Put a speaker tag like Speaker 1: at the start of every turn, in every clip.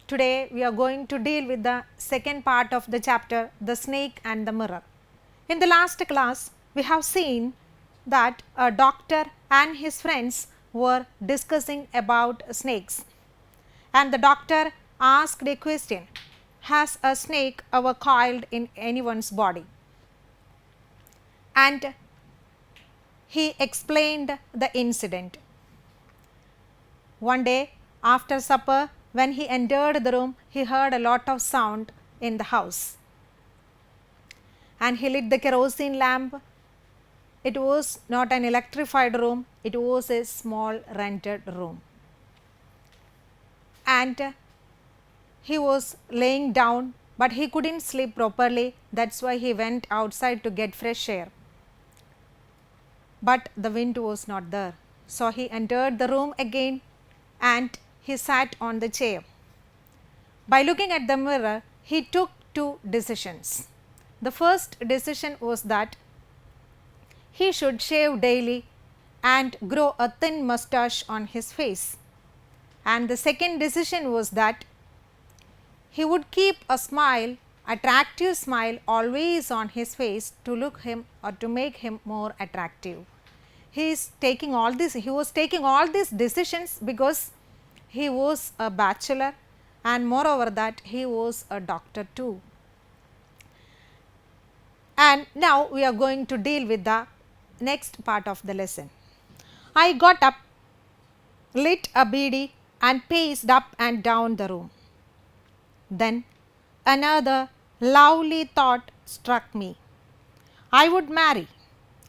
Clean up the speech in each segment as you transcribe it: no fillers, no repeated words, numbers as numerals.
Speaker 1: Today we are going to deal with the second part of the chapter, the snake and the mirror. In the last class, we have seen that a doctor and his friends were discussing about snakes, and the doctor asked a question: has a snake ever coiled in anyone's body? And he explained the incident. One day after supper, when he entered the room, he heard a lot of sound in the house, and he lit the kerosene lamp. It was not an electrified room, it was a small rented room, and he was laying down, but he couldn't sleep properly. That's why he went outside to get fresh air, but the wind was not there. So he entered the room again and he sat on the chair. By looking at the mirror, he took two decisions. The first decision was that he should shave daily and grow a thin mustache on his face, and the second decision was that he would keep a smile, attractive smile, always on his face to look him or to make him more attractive. He was taking all these decisions because he was a bachelor, and moreover that he was a doctor too. And now we are going to deal with the next part of the lesson. I got up, lit a beedi and paced up and down the room. Then another lovely thought struck me. I would marry.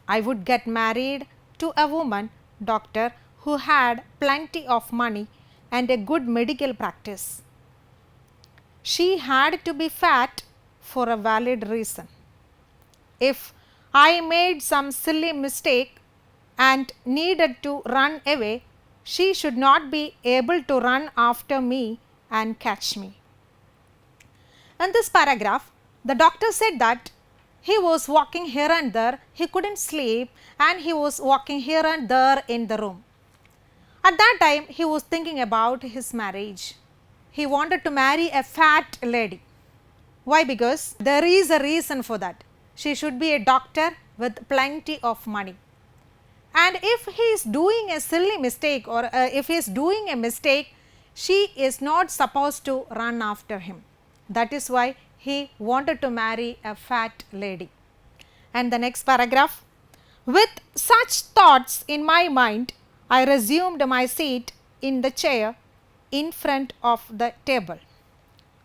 Speaker 1: I would get married to a woman doctor who had plenty of money and a good medical practice. She had to be fat for a valid reason. If I made some silly mistake and needed to run away, she should not be able to run after me and catch me. In this paragraph, the doctor said that he was walking here and there, he couldn't sleep, and he was walking here and there in the room. At that time, he was thinking about his marriage. He wanted to marry a fat lady. Why? Because there is a reason for that. She should be a doctor with plenty of money. And if he is doing a silly mistake, or if he is doing a mistake, she is not supposed to run after him. That is why he wanted to marry a fat lady. And the next paragraph, with such thoughts in my mind, I resumed my seat in the chair in front of the table.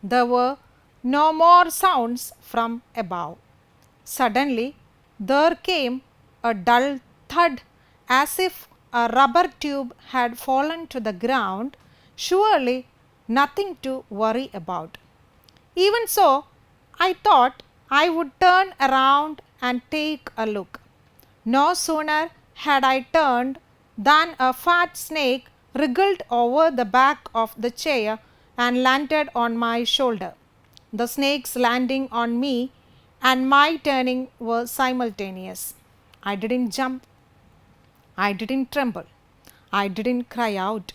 Speaker 1: There were no more sounds from above. Suddenly, there came a dull thud as if a rubber tube had fallen to the ground. Surely nothing to worry about. Even so, I thought I would turn around and take a look. No sooner had I turned than a fat snake wriggled over the back of the chair and landed on my shoulder. The snake's landing on me and my turning were simultaneous. I didn't jump. I didn't tremble. I didn't cry out.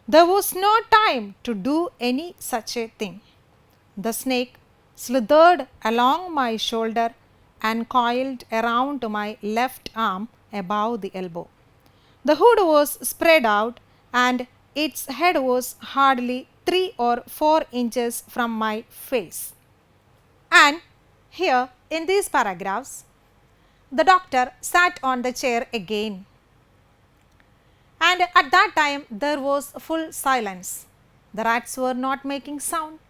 Speaker 1: There was no time to do any such a thing. The snake slithered along my shoulder and coiled around my left arm above the elbow. The hood was spread out and its head was hardly 3 or 4 inches from my face. And here in these paragraphs, the doctor sat on the chair again, and at that time there was full silence. The rats were not making sound,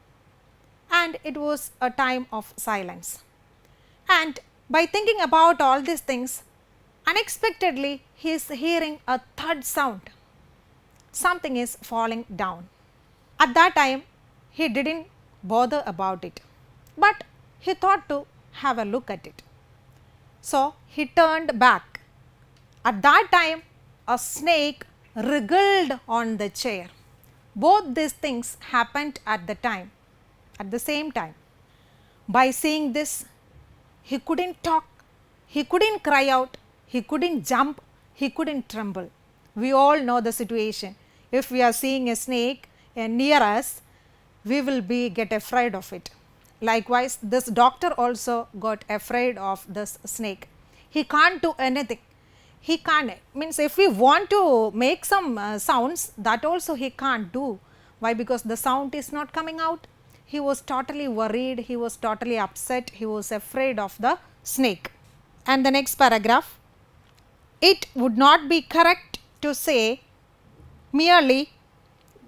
Speaker 1: and it was a time of silence. And by thinking about all these things, unexpectedly he is hearing a thud sound. Something is falling down. At that time he didn't bother about it, but he thought to have a look at it. So he turned back. At that time a snake wriggled on the chair. Both these things happened at the same time. By seeing this, he couldn't talk, he couldn't cry out, he couldn't jump, he couldn't tremble. We all know the situation. If we are seeing a snake near us, we will get afraid of it. Likewise, this doctor also got afraid of this snake. He can't do anything. He can't, means if we want to make some sounds, that also he can't do. Why? Because the sound is not coming out. He was totally worried, he was totally upset, he was afraid of the snake. And the next paragraph, it would not be correct to say merely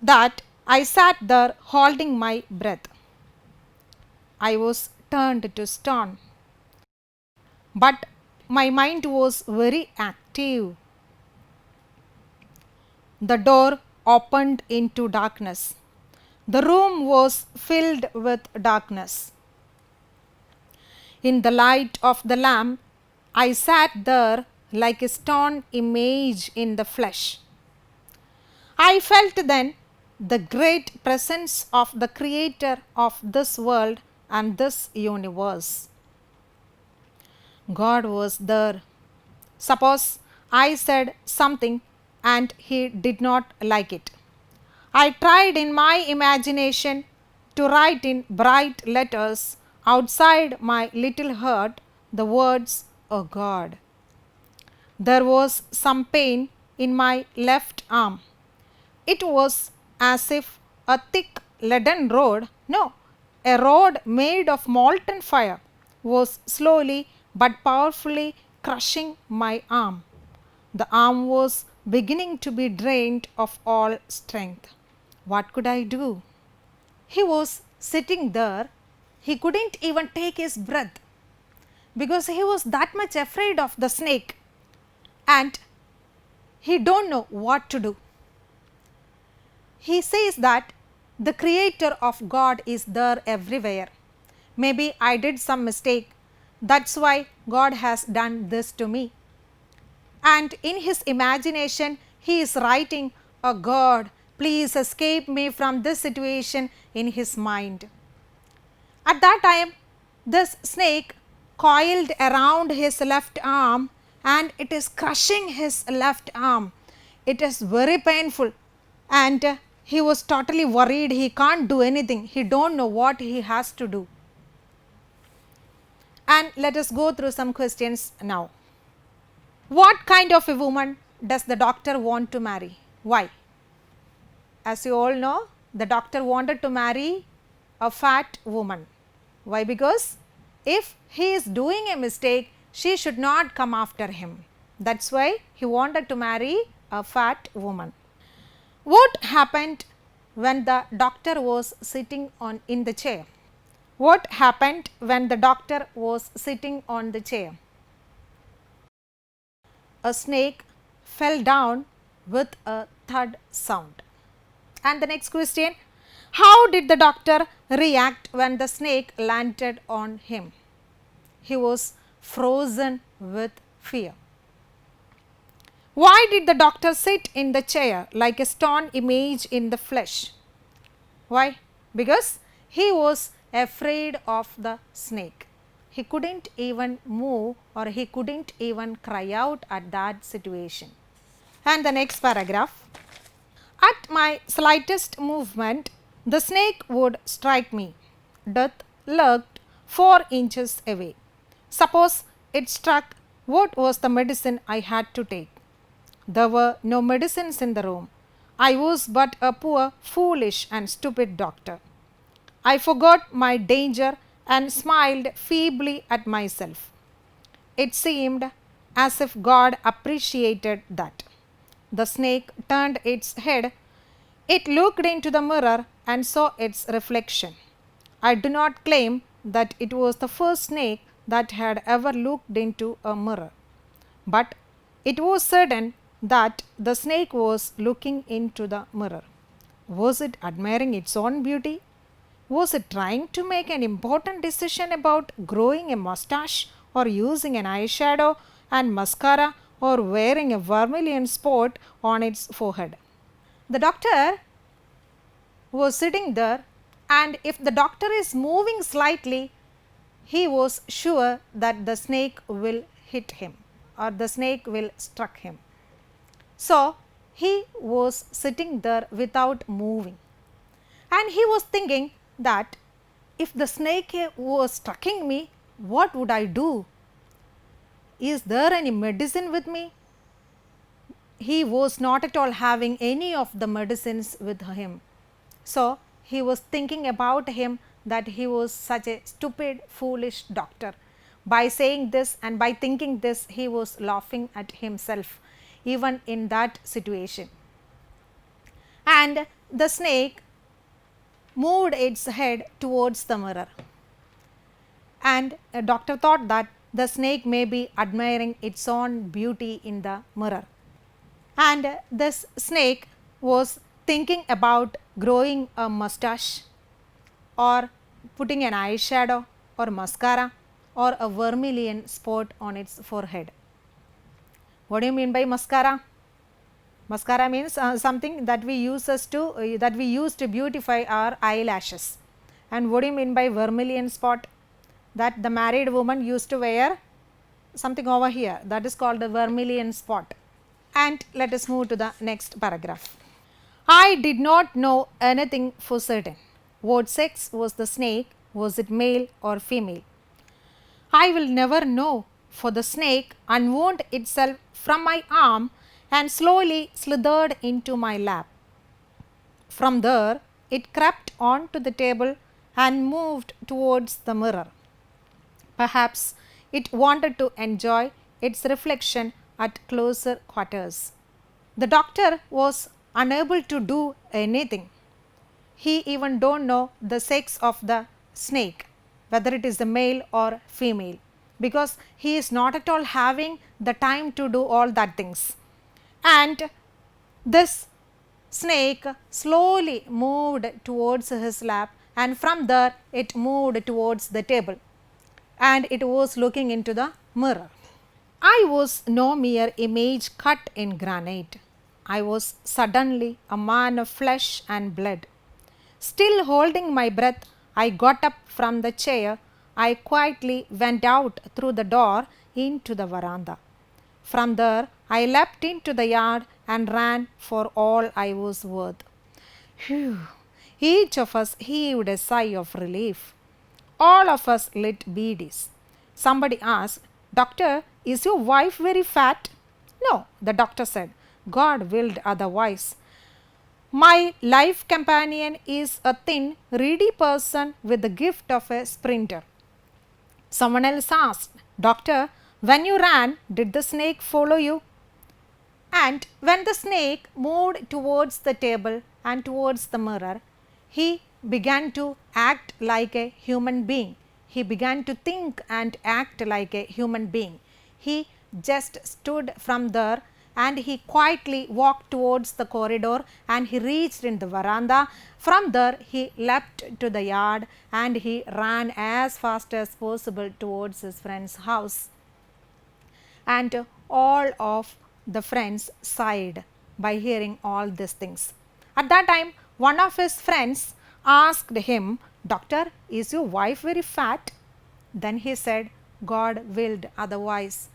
Speaker 1: that I sat there holding my breath. I was turned to stone, but my mind was very active. The door opened into darkness. The room was filled with darkness. In the light of the lamp, I sat there like a stone image in the flesh. I felt then the great presence of the Creator of this world and this universe. God was there. Suppose I said something and he did not like it. I tried in my imagination to write in bright letters outside my little heart the words, "Oh God." There was some pain in my left arm. It was as if a thick leaden rod, no, a rod made of molten fire, was slowly but powerfully crushing my arm. The arm was beginning to be drained of all strength. What could I do? He was sitting there. He couldn't even take his breath because he was that much afraid of the snake and he don't know what to do. He says that the Creator of God is there everywhere. Maybe I did some mistake. That's why God has done this to me. And in his imagination, he is writing, "Oh God, please escape me from this situation," in his mind. At that time, this snake coiled around his left arm and it is crushing his left arm. It is very painful and he was totally worried. He can't do anything. He don't know what he has to do. And let us go through some questions now. What kind of a woman does the doctor want to marry? Why? As you all know, the doctor wanted to marry a fat woman. Why? Because if he is doing a mistake, she should not come after him. That's why he wanted to marry a fat woman. What happened when the doctor was sitting in the chair? What happened when the doctor was sitting on the chair? A snake fell down with a thud sound. And the next question, how did the doctor react when the snake landed on him? He was frozen with fear. Why did the doctor sit in the chair like a stone image in the flesh? Why? Because he was afraid of the snake. He couldn't even move or he couldn't even cry out at that situation. And the next paragraph, at my slightest movement, the snake would strike me. Death lurked 4 inches away. Suppose it struck, what was the medicine I had to take? There were no medicines in the room. I was but a poor, foolish and stupid doctor. I forgot my danger and smiled feebly at myself. It seemed as if God appreciated that. The snake turned its head. It looked into the mirror and saw its reflection. I do not claim that it was the first snake that had ever looked into a mirror, but it was certain that the snake was looking into the mirror. Was it admiring its own beauty? Was it trying to make an important decision about growing a mustache or using an eyeshadow and mascara or wearing a vermilion spot on its forehead? The doctor was sitting there, and if the doctor is moving slightly, he was sure that the snake will hit him or the snake will struck him. So, he was sitting there without moving. And he was thinking that if the snake was striking me, what would I do? Is there any medicine with me? He was not at all having any of the medicines with him. So, he was thinking about him that he was such a stupid, foolish doctor. By saying this and by thinking this, he was laughing at himself even in that situation. And the snake moved its head towards the mirror. And a doctor thought that the snake may be admiring its own beauty in the mirror. And this snake was thinking about growing a mustache or putting an eyeshadow or mascara or a vermilion spot on its forehead. What do you mean by mascara? Mascara means something that we use to beautify our eyelashes. And what do you mean by vermilion spot? That the married woman used to wear something over here, that is called the vermilion spot. And let us move to the next paragraph. I did not know anything for certain. What sex was the snake? Was it male or female? I will never know, for the snake unwound itself from my arm and slowly slithered into my lap. From there, it crept onto the table and moved towards the mirror. Perhaps it wanted to enjoy its reflection at closer quarters. The doctor was unable to do anything. He even don't know the sex of the snake, whether it is the male or female, because he is not at all having the time to do all that things. And this snake slowly moved towards his lap, and from there it moved towards the table, and it was looking into the mirror. I was no mere image cut in granite. I was suddenly a man of flesh and blood. Still holding my breath, I got up from the chair. I quietly went out through the door into the veranda. From there, I leapt into the yard and ran for all I was worth. Phew! Each of us heaved a sigh of relief. All of us lit beedies. Somebody asked, Doctor, is your wife very fat? No, the doctor said. God willed otherwise. My life companion is a thin, reedy person with the gift of a sprinter. Someone else asked, Doctor, when you ran, did the snake follow you? And when the snake moved towards the table and towards the mirror, he began to act like a human being. He began to think and act like a human being. He just stood from there and he quietly walked towards the corridor and he reached in the veranda. From there he leapt to the yard and he ran as fast as possible towards his friend's house. And all of the friends sighed by hearing all these things. At that time, one of his friends asked him, Doctor, is your wife very fat? Then he said, God willed otherwise.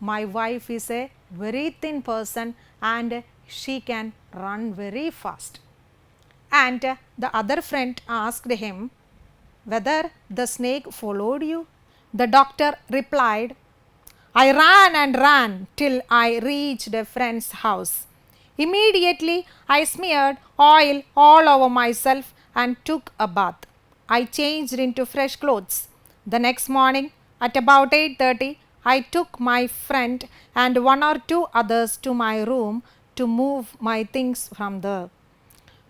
Speaker 1: My wife is a very thin person and she can run very fast. And the other friend asked him whether the snake followed you. The doctor replied, I ran and ran till I reached a friend's house. Immediately I smeared oil all over myself and took a bath. I changed into fresh clothes. The next morning at about 8:30, I took my friend and one or two others to my room to move my things from there.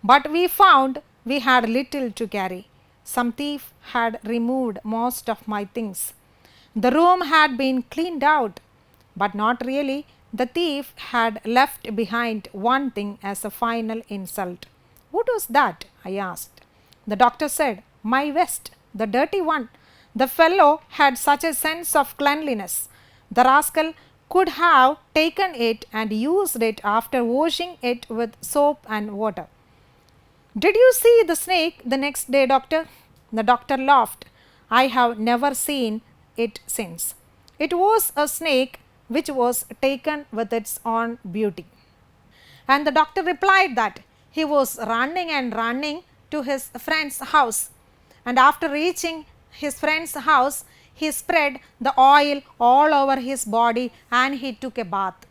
Speaker 1: But we found we had little to carry. Some thief had removed most of my things. The room had been cleaned out, but not really. The thief had left behind one thing as a final insult. What was that? I asked. The doctor said, my vest, the dirty one. The fellow had such a sense of cleanliness. The rascal could have taken it and used it after washing it with soap and water. Did you see the snake the next day, doctor? The doctor laughed. I have never seen it since. It was a snake which was taken with its own beauty. And the doctor replied that he was running and running to his friend's house, and after reaching his friend's house, he spread the oil all over his body and he took a bath,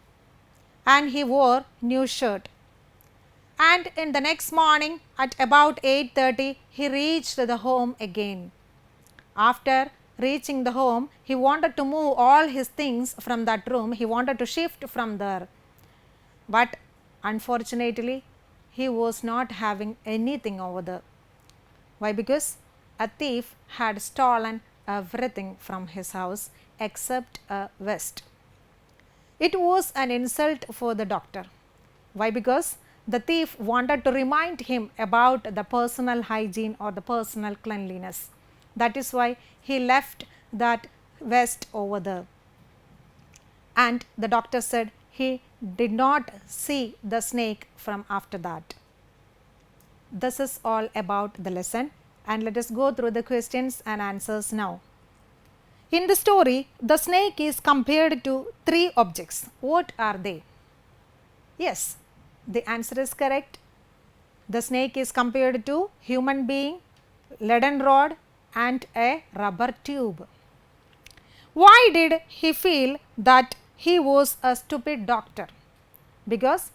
Speaker 1: and he wore new shirt. And in the next morning at about 8:30 he reached the home again. After reaching the home, he wanted to move all his things from that room, he wanted to shift from there, but unfortunately he was not having anything over there. Why? Because a thief had stolen everything from his house except a vest. It was an insult for the doctor. Why? Because the thief wanted to remind him about the personal hygiene or the personal cleanliness. That is why he left that vest over there. And the doctor said he did not see the snake from after that. This is all about the lesson, and let us go through the questions and answers now. In the story, the snake is compared to three objects. What are they? Yes, the answer is correct. The snake is compared to human being, leaden rod and a rubber tube. Why did he feel that he was a stupid doctor? Because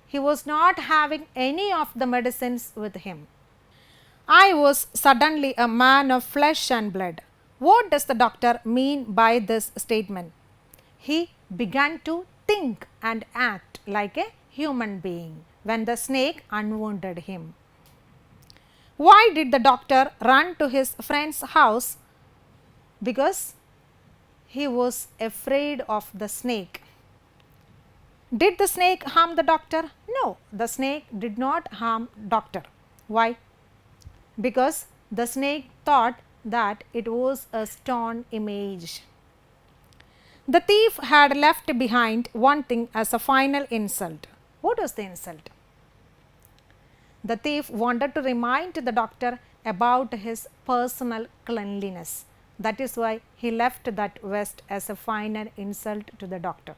Speaker 1: he was not having any of the medicines with him. I was suddenly a man of flesh and blood. What does the doctor mean by this statement? He began to think and act like a human being when the snake unwounded him. Why did the doctor run to his friend's house? Because he was afraid of the snake. Did the snake harm the doctor? No, the snake did not harm doctor. Why? Because the snake thought that it was a stone image. The thief had left behind one thing as a final insult. What was the insult? The thief wanted to remind the doctor about his personal cleanliness. That is why he left that vest as a final insult to the doctor.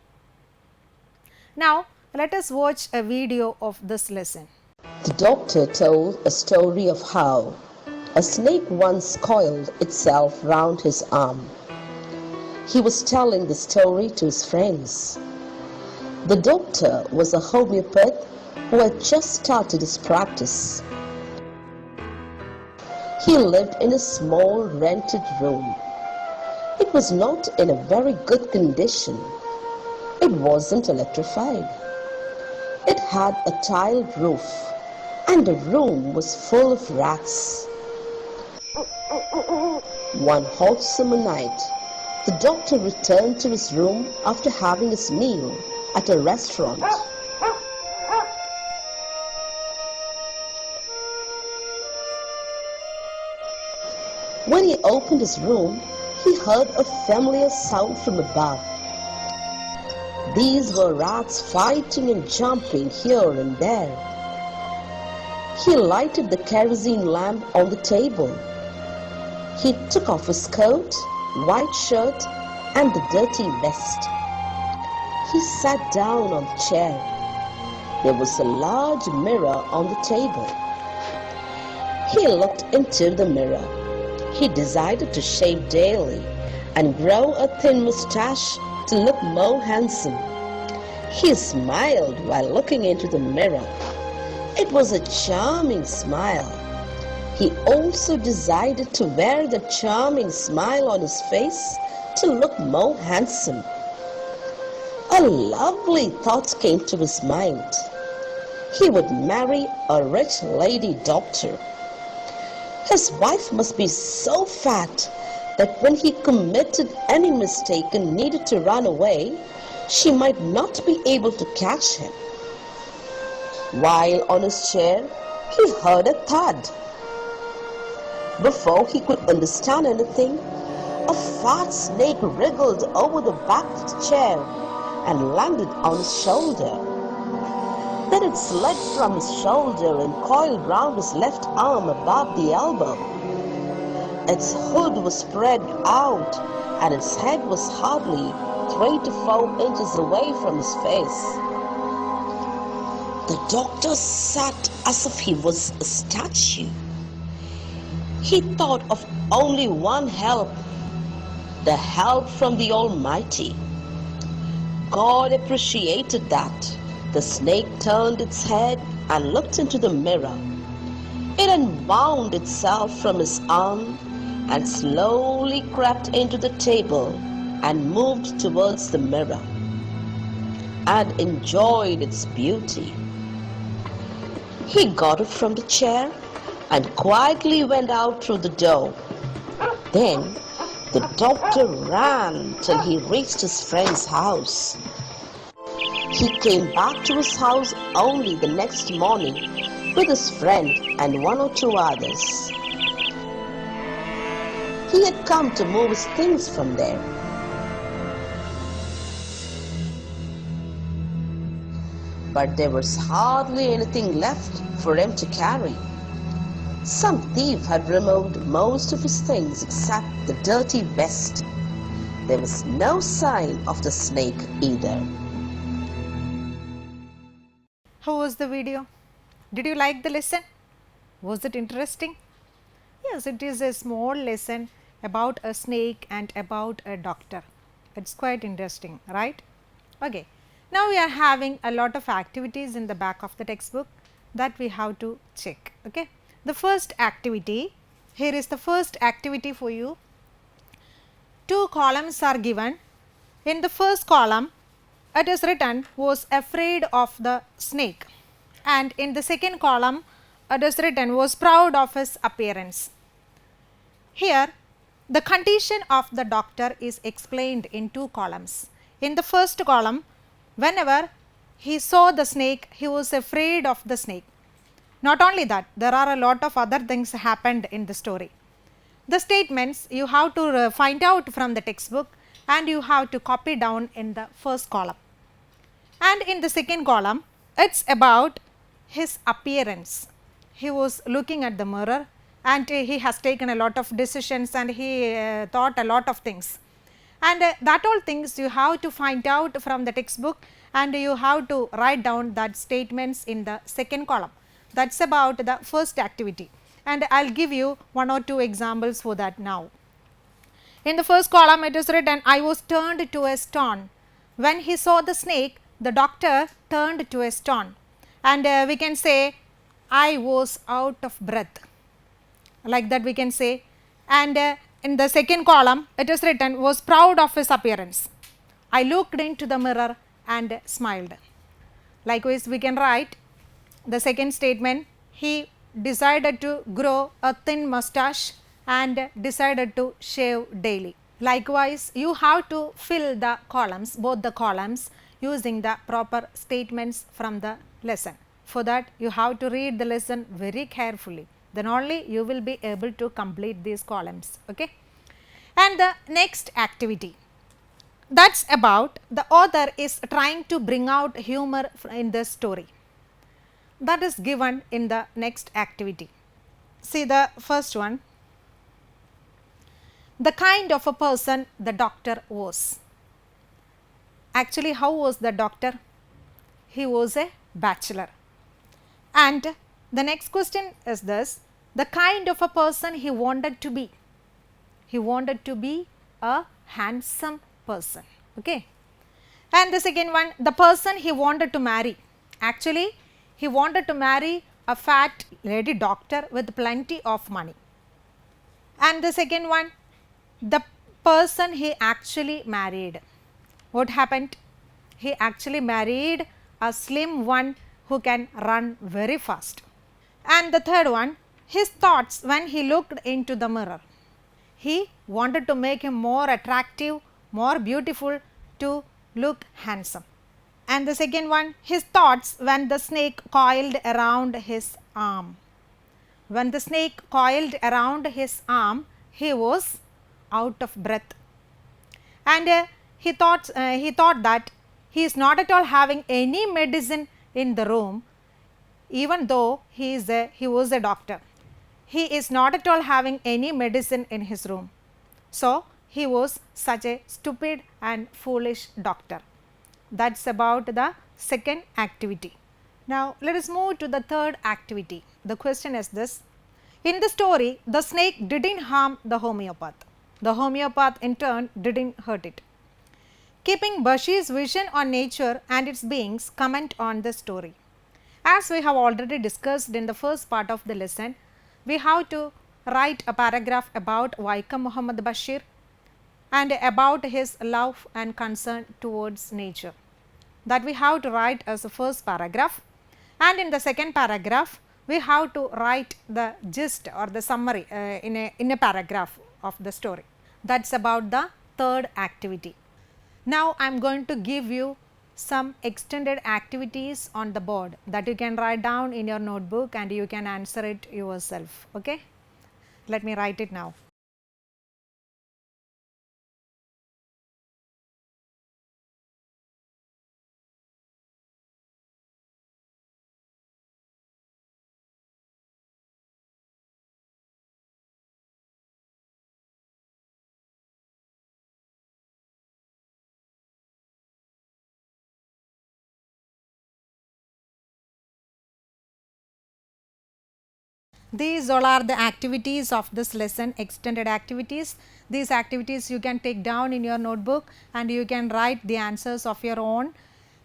Speaker 1: Now, let us watch a video of this lesson.
Speaker 2: The doctor told a story of how a snake once coiled itself round his arm. He was telling the story to his friends. The doctor was a homeopath who had just started his practice. He lived in a small rented room. It was not in a very good condition. It wasn't electrified. It had a tiled roof, and the room was full of rats. One hot summer night, the doctor returned to his room after having his meal at a restaurant. When he opened his room, he heard a familiar sound from above. These were rats fighting and jumping here and there. He lighted the kerosene lamp on the table. He took off his coat, white shirt, and the dirty vest. He sat down on the chair. There was a large mirror on the table. He looked into the mirror. He decided to shave daily and grow a thin mustache to look more handsome. He smiled while looking into the mirror. It was a charming smile. He also decided to wear the charming smile on his face to look more handsome. A lovely thought came to his mind. He would marry a rich lady doctor. His wife must be so fat that when he committed any mistake and needed to run away, she might not be able to catch him. While on his chair, he heard a thud. Before he could understand anything, a fat snake wriggled over the back of the chair and landed on his shoulder. Then it slid from his shoulder and coiled round his left arm above the elbow. Its hood was spread out and its head was hardly 3 to 4 inches away from his face. The doctor sat as if he was a statue. He thought of only one help, the help from the Almighty. God appreciated that. The snake turned its head and looked into the mirror. It unwound itself from his arm and slowly crept into the table and moved towards the mirror and enjoyed its beauty. He got up from the chair and quietly went out through the door. Then the doctor ran till he reached his friend's house. He came back to his house only the next morning with his friend and one or two others. He had come to move his things from there. But there was hardly anything left for him to carry. Some thief had removed most of his things except the dirty vest. There was no sign of the snake either.
Speaker 1: How was the video? Did you like the lesson? Was it interesting? Yes, it is a small lesson about a snake and about a doctor. It's quite interesting, right? Okay. Now we are having a lot of activities in the back of the textbook that we have to check. Okay. The first activity, here is the first activity for you. Two columns are given. In the first column, it is written was afraid of the snake, and in the second column it is written was proud of his appearance. Here the condition of the doctor is explained in two columns. In the first column, whenever he saw the snake, he was afraid of the snake. Not only that, there are a lot of other things happened in the story. The statements you have to find out from the textbook and you have to copy down in the first column. And in the second column, it's about his appearance. He was looking at the mirror and he has taken a lot of decisions and he thought a lot of things. And that all things you have to find out from the textbook and you have to write down that statements in the second column. That is about the first activity, and I will give you one or two examples for that now. In the first column it is written, I was turned to a stone. When he saw the snake, the doctor turned to a stone, and we can say I was out of breath, like that we can say. And in the second column it is written was proud of his appearance. I looked into the mirror and smiled. Likewise we can write the second statement, he decided to grow a thin mustache and decided to shave daily. Likewise, you have to fill the columns, both the columns, using the proper statements from the lesson. For that, you have to read the lesson very carefully. Then only you will be able to complete these columns. Okay? And the next activity, that's about the author is trying to bring out humor in the story. That is given in the next activity. See the first one. The kind of a person the doctor was. Actually, how was the doctor? He was a bachelor. And the next question is this, the kind of a person he wanted to be. He wanted to be a handsome person. Okay. And the second one, the person he wanted to marry. Actually, he wanted to marry a fat lady doctor with plenty of money. And the second one, the person he actually married. What happened? He actually married a slim one who can run very fast. And the third one, his thoughts when he looked into the mirror. He wanted to make him more attractive, more beautiful, to look handsome. And the second one, his thoughts when the snake coiled around his arm. When the snake coiled around his arm, he was out of breath. And he thought that he is not at all having any medicine in the room, even though he was a doctor. He is not at all having any medicine in his room. So, he was such a stupid and foolish doctor. That is about the second activity. Now, let us move to the third activity. The question is this, In the story, the snake didn't harm the homeopath. The homeopath in turn didn't hurt it. Keeping Bashi's vision on nature and its beings, comment on the story. As we have already discussed in the first part of the lesson, we have to write a paragraph about Vaikam Muhammad Bashir and about his love and concern towards nature. That we have to write as the first paragraph, and in the second paragraph we have to write the gist or the summary in a paragraph of the story. That is about the third activity. Now, I am going to give you some extended activities on the board that you can write down in your notebook and you can answer it yourself. Okay? Let me write it now. These all are the activities of this lesson, extended activities. These activities you can take down in your notebook and you can write the answers of your own.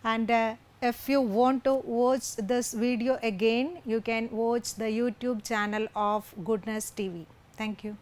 Speaker 1: And if you want to watch this video again, you can watch the YouTube channel of Goodness TV. Thank you.